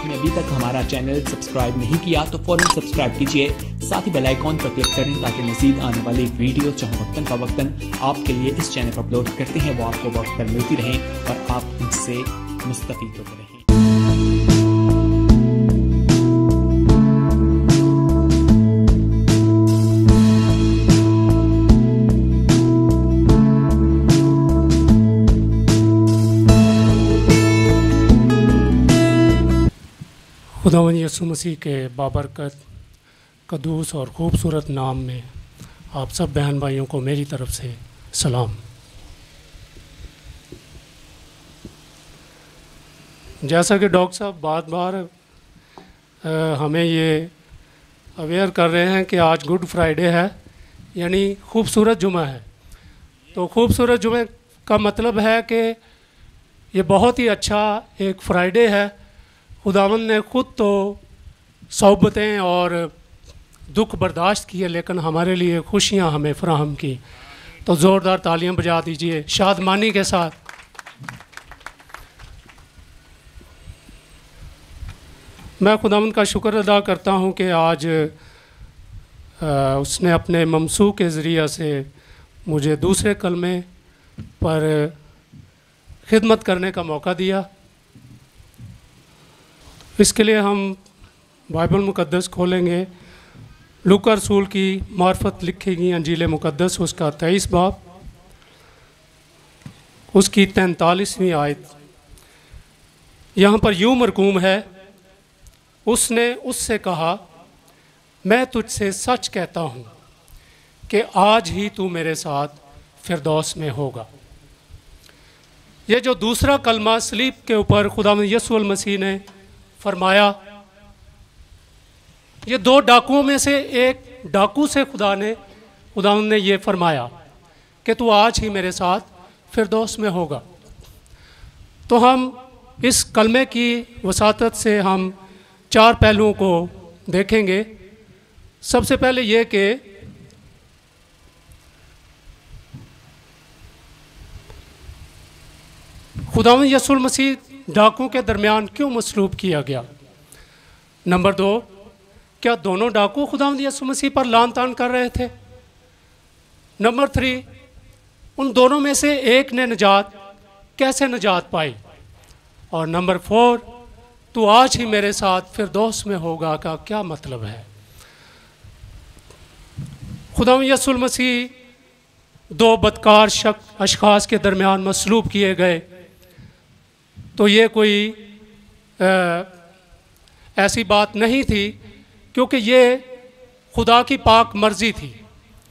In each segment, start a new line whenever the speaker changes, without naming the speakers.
आपने अभी तक हमारा चैनल सब्सक्राइब नहीं किया तो फौरन सब्सक्राइब कीजिए, साथ ही बेल आइकॉन पर क्लिक करें ताकि मजीद आने वाली वीडियो चाहे वक्तन फवक्तन आपके लिए इस चैनल पर अपलोड करते हैं वो आपको वक्त पर मिलती रहें और आप इनसे मुस्तफीद होते रहें।
खुदावंद यीशु मसीह के बाबरकत कदूस और ख़ूबसूरत नाम में आप सब बहन भाइयों को मेरी तरफ से सलाम। जैसा कि डॉक्टर साहब बार बार हमें ये अवेयर कर रहे हैं कि आज गुड फ्राइडे है, यानी खूबसूरत जुमा है। तो खूबसूरत जुमे का मतलब है कि ये बहुत ही अच्छा एक फ्राइडे है। खुदावंद ने खुद तो सोबतें और दुख बर्दाश्त किए, लेकिन हमारे लिए खुशियां हमें फराहम की। तो ज़ोरदार तालियां बजा दीजिए शादमानी के साथ। मैं खुदावंद का शुक्र अदा करता हूं कि आज उसने अपने ममसू के ज़रिए से मुझे दूसरे कलमे पर खिदमत करने का मौका दिया। इसके लिए हम बाइबल मुक़द्दस खोलेंगे। लूका रसूल की मार्फत लिखी गई अंजील मुक़द्दस उसका 23 बाब उसकी 43वीं आयत। यहाँ पर यूँ मरकूम है, उसने उससे कहा, मैं तुझसे सच कहता हूँ कि आज ही तू मेरे साथ फिरदौस में होगा। ये जो दूसरा कलमा सलीब के ऊपर खुदावंद यीशु मसीह ने फरमाया, ये दो डाकुओं में से एक डाकू से खुदावंद ने ये फरमाया कि तू आज ही मेरे साथ फिरदौस में होगा। तो हम इस कलमे की वसातत से हम चार पहलुओं को देखेंगे। सबसे पहले ये कि खुदावंद यीशु मसीह डाकुओं के दरमियान क्यों मसलूब किया गया। नंबर 2, क्या दोनों डाकू खुदावंद यीशु मसीह पर लान तान कर रहे थे। नंबर 3, उन दोनों में से एक ने कैसे नजात पाई। और नंबर 4, तू आज ही मेरे साथ फिरदौस में होगा का क्या मतलब है। खुदावंद यीशु मसीह दो बदकार अशखास के दरमियान मसलूब किए गए, तो ये कोई ऐसी बात नहीं थी, क्योंकि ये खुदा की पाक मर्ज़ी थी।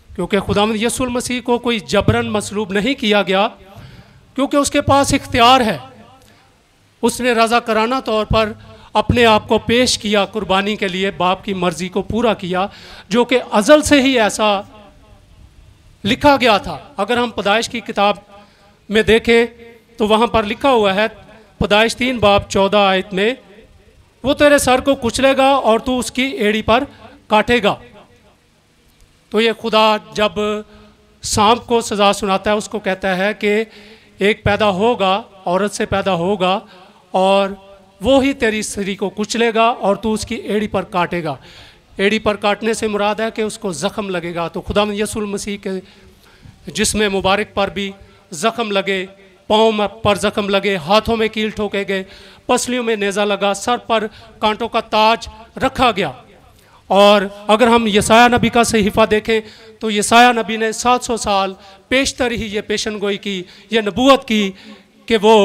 क्योंकि खुदावंद यीशु मसीह को कोई जबरन मसलूब नहीं किया गया, क्योंकि उसके पास इख्तियार है। उसने रज़ाकाराना तौर पर अपने आप को पेश किया कुर्बानी के लिए, बाप की मर्ज़ी को पूरा किया, जो कि अज़ल से ही ऐसा लिखा गया था। अगर हम पैदाइश की किताब में देखें तो वहाँ पर लिखा हुआ है, पैदाइश 3 बाब 14 आयत में, वो तेरे सर को कुचलेगा और तू उसकी एड़ी पर काटेगा। तो ये खुदा जब सांप को सज़ा सुनाता है, उसको कहता है कि एक पैदा होगा, औरत से पैदा होगा, और वो ही तेरी सरी को कुचलेगा और तू उसकी एड़ी पर काटेगा। एड़ी पर काटने से मुराद है कि उसको ज़ख़म लगेगा। तो खुदावंद यीशु मसीह के जिस्म मुबारक पर भी ज़ख़म लगे, पाँव पर ज़ख़म लगे, हाथों में कील ठोके गए, पसलियों में नेज़ा लगा, सर पर कांटों का ताज रखा गया। और अगर हम यसाया नबी का सहीफ़ा देखें तो यसाया नबी ने 700 साल पेशतर ही ये पेशन गोई की, ये नबूवत की कि वो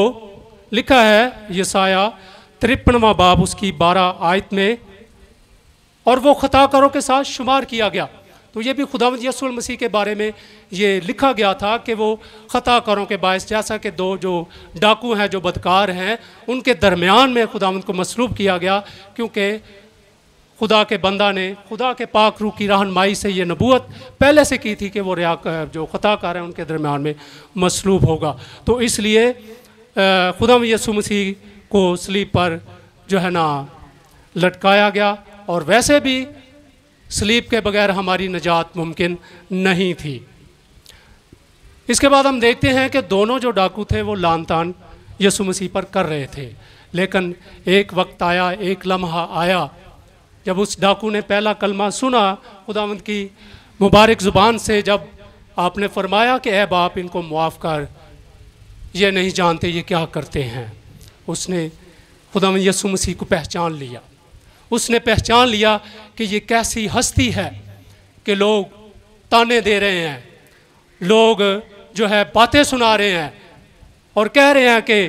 लिखा है यसाया 53वां बाब उसकी 12 आयत में, और वो खताकारों के साथ शुमार किया गया। तो ये भी खुदावंद यीशु मसीह के बारे में ये लिखा गया था कि वो खताकारों के बायस, जैसा कि दो जो डाकू हैं, जो बदकार हैं, उनके दरमियान में खुदावंद को मसलूब किया गया, क्योंकि खुदा के बंदा ने खुदा के पाक रूह की रहनुमाई से ये नबूवत पहले से की थी कि वो जो खताकार हैं उनके दरमियान में मसलूब होगा। तो इसलिए खुदावंद यीशु मसीह को सलीब पर जो है ना लटकाया गया, और वैसे भी सलीब के बगैर हमारी निजात मुमकिन नहीं थी। इसके बाद हम देखते हैं कि दोनों जो डाकू थे वो लान तान यीशु मसीह पर कर रहे थे, लेकिन एक वक्त आया, एक लम्हा आया जब उस डाकू ने पहला कलमा सुना खुदावंद की मुबारक ज़ुबान से, जब आपने फरमाया कि ऐ बाप इनको मुआफ़ कर, ये नहीं जानते ये क्या करते हैं। उसने खुदावंद यीशु मसीह को पहचान लिया। उसने पहचान लिया कि ये कैसी हस्ती है कि लोग ताने दे रहे हैं, लोग जो है बातें सुना रहे हैं और कह रहे हैं कि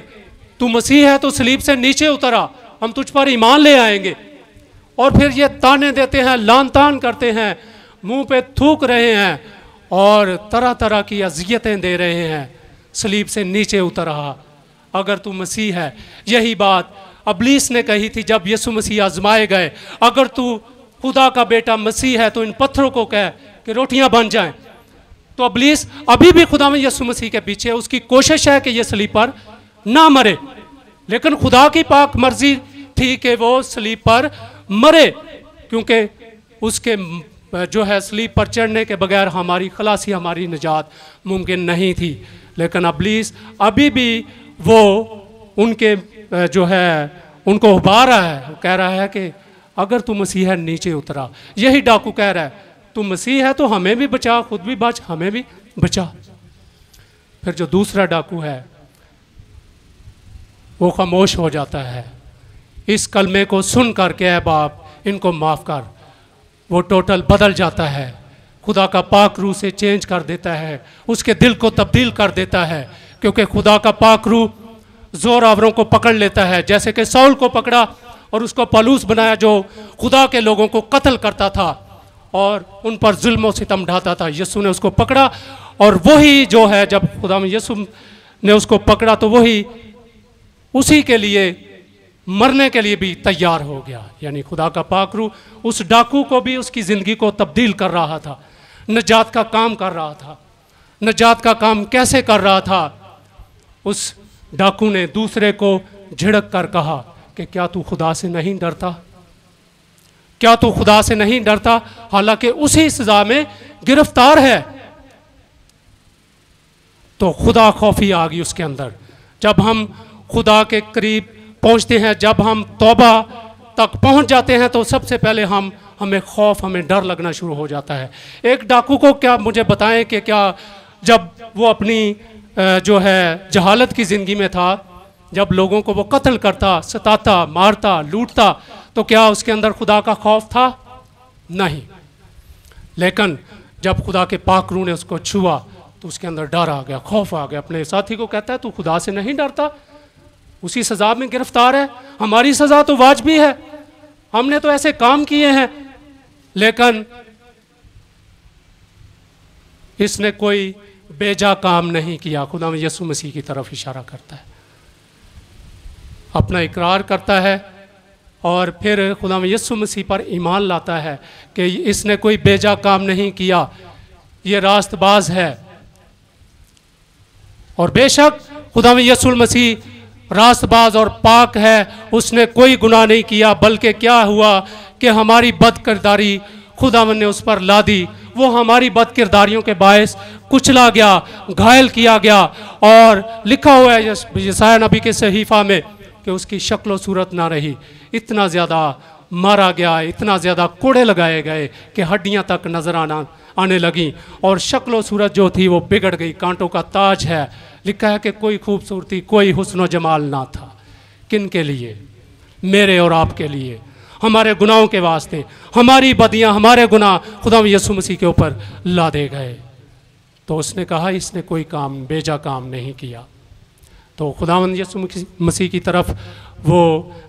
तू मसीह है तो सलीब से नीचे उतरा, हम तुझ पर ईमान ले आएंगे। और फिर ये ताने देते हैं, लान तान करते हैं, मुंह पे थूक रहे हैं और तरह तरह की अजियतें दे रहे हैं, सलीब से नीचे उतर आ, अगर तू मसीह है। यही बात अबलीस ने कही थी जब यीशु मसीह आजमाए गए, अगर तू खुदा का बेटा मसीह है तो इन पत्थरों को कह कि रोटियां बन जाएं। तो अबलीस अभी भी खुदा में यीशु मसीह के पीछे, उसकी कोशिश है कि ये सलीब पर ना मरे, लेकिन खुदा की पाक मर्जी थी कि वो सलीब पर मरे, क्योंकि उसके जो है सलीब पर चढ़ने के बगैर हमारी खलासी, हमारी निजात मुमकिन नहीं थी। लेकिन अबलीस अभी भी वो उनके जो है उनको उभा रहा है, कह रहा है कि अगर तू मसीह है नीचे उतरा। यही डाकू कह रहा है तू मसीह है तो हमें भी बचा, खुद भी बच, हमें भी बचा। फिर जो दूसरा डाकू है वो खामोश हो जाता है। इस कलमे को सुन कर के ऐ बाप इनको माफ़ कर, वो टोटल बदल जाता है, खुदा का पाक रूह से चेंज कर देता है, उसके दिल को तब्दील कर देता है, क्योंकि खुदा का पाक रूह ज़ोरावरों को पकड़ लेता है, जैसे कि सौल को पकड़ा और उसको पलूस बनाया जो खुदा के लोगों को कत्ल करता था और उन पर जुल्म और सितम ढाता था। यीशु ने उसको पकड़ा और वही जो है जब खुदा में यीशु ने उसको पकड़ा तो वही उसी के लिए मरने के लिए भी तैयार हो गया। यानी खुदा का पाक रूह उस डाकू को भी उसकी ज़िंदगी को तब्दील कर रहा था, नजात का काम कर रहा था। नजात का काम कैसे कर रहा था? उस डाकू ने दूसरे को झिड़क कर कहा कि क्या तू खुदा से नहीं डरता, क्या तू खुदा से नहीं डरता, हालांकि उसी सजा में गिरफ्तार है। तो खुदा खौफी आ गई उसके अंदर। जब हम खुदा के करीब पहुंचते हैं, जब हम तौबा तक पहुंच जाते हैं तो सबसे पहले हमें खौफ, हमें डर लगना शुरू हो जाता है। एक डाकू को क्या मुझे बताएं कि क्या जब वो अपनी जो है जहालत की ज़िंदगी में था, जब लोगों को वो कत्ल करता, सताता, मारता, लूटता, तो क्या उसके अंदर खुदा का खौफ था? नहीं। लेकिन जब खुदा के पाक रूह ने उसको छुआ तो उसके अंदर डर आ गया, खौफ आ गया। अपने साथी को कहता है तू खुदा से नहीं डरता, उसी सज़ा में गिरफ्तार है, हमारी सज़ा तो वाजिबी है, हमने तो ऐसे काम किए हैं। लेकिन इसने कोई बेजा काम नहीं किया। खुदा में यीशु मसीह की तरफ इशारा करता है, अपना इकरार करता है और फिर खुदा में यीशु मसीह पर ईमान लाता है कि इसने कोई बेजा काम नहीं किया, ये रास्तबाज है। और बेशक खुदा में यीशु मसीह रास्तबाज और पाक है, उसने कोई गुनाह नहीं किया, बल्कि क्या हुआ कि हमारी बदकिरदारी खुदावंद ने उस पर ला दी। वो हमारी बदकिरदारियों के बायस कुचला गया, घायल किया गया। और लिखा हुआ है यशायाह नबी के सहीफा में कि उसकी शक्ल सूरत ना रही, इतना ज़्यादा मारा गया, इतना ज़्यादा कोड़े लगाए गए कि हड्डियां तक नज़र आने लगी और शक्ल सूरत जो थी वो बिगड़ गई। कांटों का ताज है। लिखा है कि कोई खूबसूरती, कोई हुस्न जमाल ना था। किन के लिए? मेरे और आपके लिए, हमारे गुनाहों के वास्ते। हमारी बदियां, हमारे गुनाह खुदा यीशु मसीह के ऊपर लादे गए। तो उसने कहा इसने कोई काम, बेजा काम नहीं किया। तो खुदावंद यीशु मसीह की तरफ वो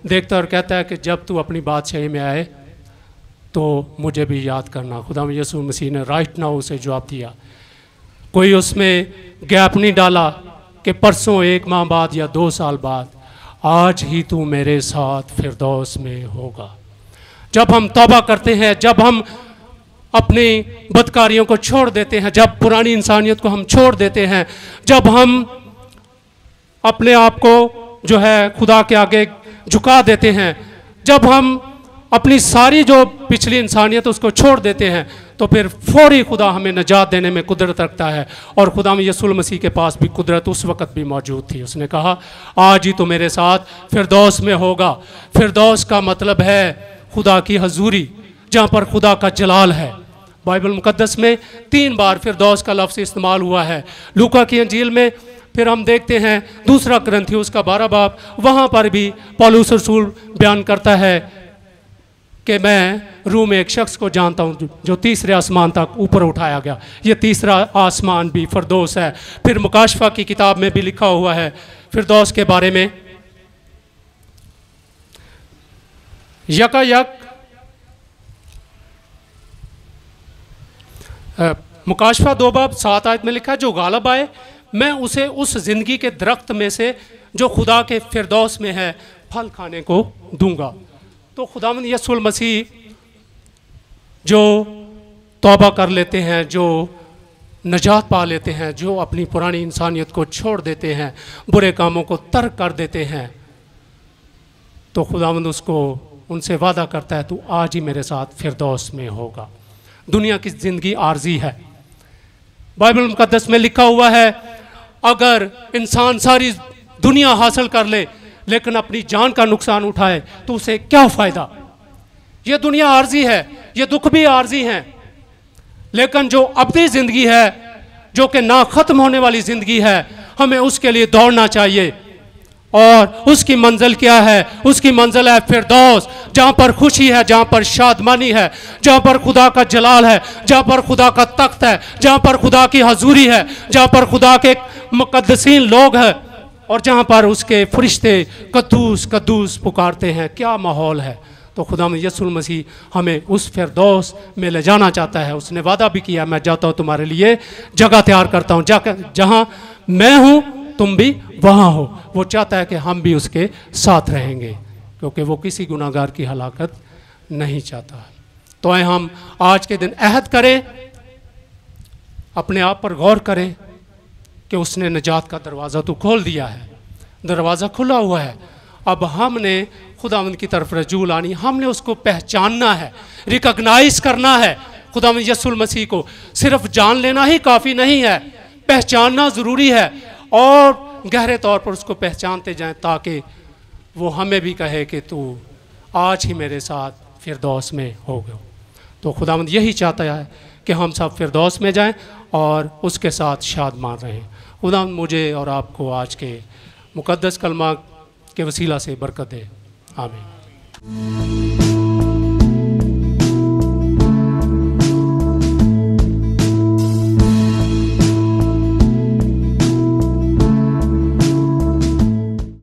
देखता और कहता है कि जब तू अपनी बादशाही में आए तो मुझे भी याद करना। खुदावंद यीशु मसीह ने राइट नाउ उसे जवाब दिया। कोई उसमें गैप नहीं डाला कि परसों, 1 माह बाद या 2 साल बाद, आज ही तू मेरे साथ फिरदौस में होगा। जब हम तौबा करते हैं, जब हम अपनी बदकारियों को छोड़ देते हैं, जब पुरानी इंसानियत को हम छोड़ देते हैं, जब हम अपने आप को जो है खुदा के आगे झुका देते हैं, जब हम अपनी सारी जो पिछली इंसानियत उसको छोड़ देते हैं, तो फिर फौरी खुदा हमें नजात देने में कुदरत रखता है। और खुदा में यीशु मसीह के पास भी कुदरत उस वक़्त भी मौजूद थी। उसने कहा आज ही तो मेरे साथ फिरदौस में होगा। फिरदौस का मतलब है खुदा की हजूरी, जहाँ पर खुदा का जलाल है। बाइबल मुकद्दस में 3 बार फिरदौस का लफ्ज़ इस्तेमाल हुआ है। लूका की अंजील में फिर हम देखते हैं 2 कुरिन्थियों का 12 बाब, वहाँ पर भी पौलुस रसूल बयान करता है कि मैं रूह में एक शख्स को जानता हूँ जो तीसरे आसमान तक ऊपर उठाया गया। ये तीसरा आसमान भी फिरदौस है। फिर मुकाशफा की किताब में भी लिखा हुआ है फिरदौस के बारे में। यकायक मुकाशफा 2 बाब 7 आयत में लिखा है, जो गालब आए मैं उसे उस ज़िंदगी के दरख्त में से जो खुदा के फिरदौस में है फल खाने को दूंगा। तो खुदावंद यीशु मसीह जो तौबा कर लेते हैं, जो नजात पा लेते हैं, जो अपनी पुरानी इंसानियत को छोड़ देते हैं, बुरे कामों को तर्क कर देते हैं, तो खुदावंद उसको उनसे वादा करता है तू आज ही मेरे साथ फिरदौस में होगा। दुनिया की ज़िंदगी आर्जी है। बाइबल मुकद्दस में लिखा हुआ है अगर इंसान सारी दुनिया हासिल कर ले लेकिन अपनी जान का नुकसान उठाए तो उसे क्या फ़ायदा। ये दुनिया आर्जी है, ये दुख भी आर्जी हैं, लेकिन जो अबदी ज़िंदगी है, जो कि ना ख़त्म होने वाली ज़िंदगी है, हमें उसके लिए दौड़ना चाहिए। और उसकी मंजिल क्या है? उसकी मंजिल है फिरदौस, जहाँ पर खुशी है, जहाँ पर शादमानी है, जहाँ पर खुदा का जलाल है, जहाँ पर खुदा का तख्त है, जहाँ पर खुदा की हजूरी है, जहाँ पर खुदा के मुकद्दसीन लोग हैं और जहाँ पर उसके फरिश्ते कद्दूस कद्दूस पुकारते हैं। क्या माहौल है। तो खुदा यीशु मसीह हमें उस फिरदौस में ले जाना चाहता है। उसने वादा भी किया मैं जाता हूँ तुम्हारे लिए जगह तैयार करता हूँ, जहाँ मैं हूँ तुम भी वहाँ हो। वो चाहता है कि हम भी उसके साथ रहेंगे क्योंकि वो किसी गुनाहगार की हलाकत नहीं चाहता। तो आए हम आज के दिन अहद करें, अपने आप पर गौर करें कि उसने निजात का दरवाज़ा तो खोल दिया है, दरवाज़ा खुला हुआ है। अब हमने खुदावंद की तरफ रजूल आनी, हमने उसको पहचानना है, रिकॉग्नाइज करना है। खुदावंद यीशु मसीह को सिर्फ जान लेना ही काफ़ी नहीं है, पहचानना ज़रूरी है और गहरे तौर पर उसको पहचानते जाएं ताकि वो हमें भी कहे कि तू आज ही मेरे साथ फिरदौस में हो गया। तो खुदावंद यही चाहता है कि हम सब फिरदौस में जाएं और उसके साथ शादमान रहें। खुदावंद मुझे और आपको आज के मुकद्दस कलमा के वसीला से बरकत दे। आमीन।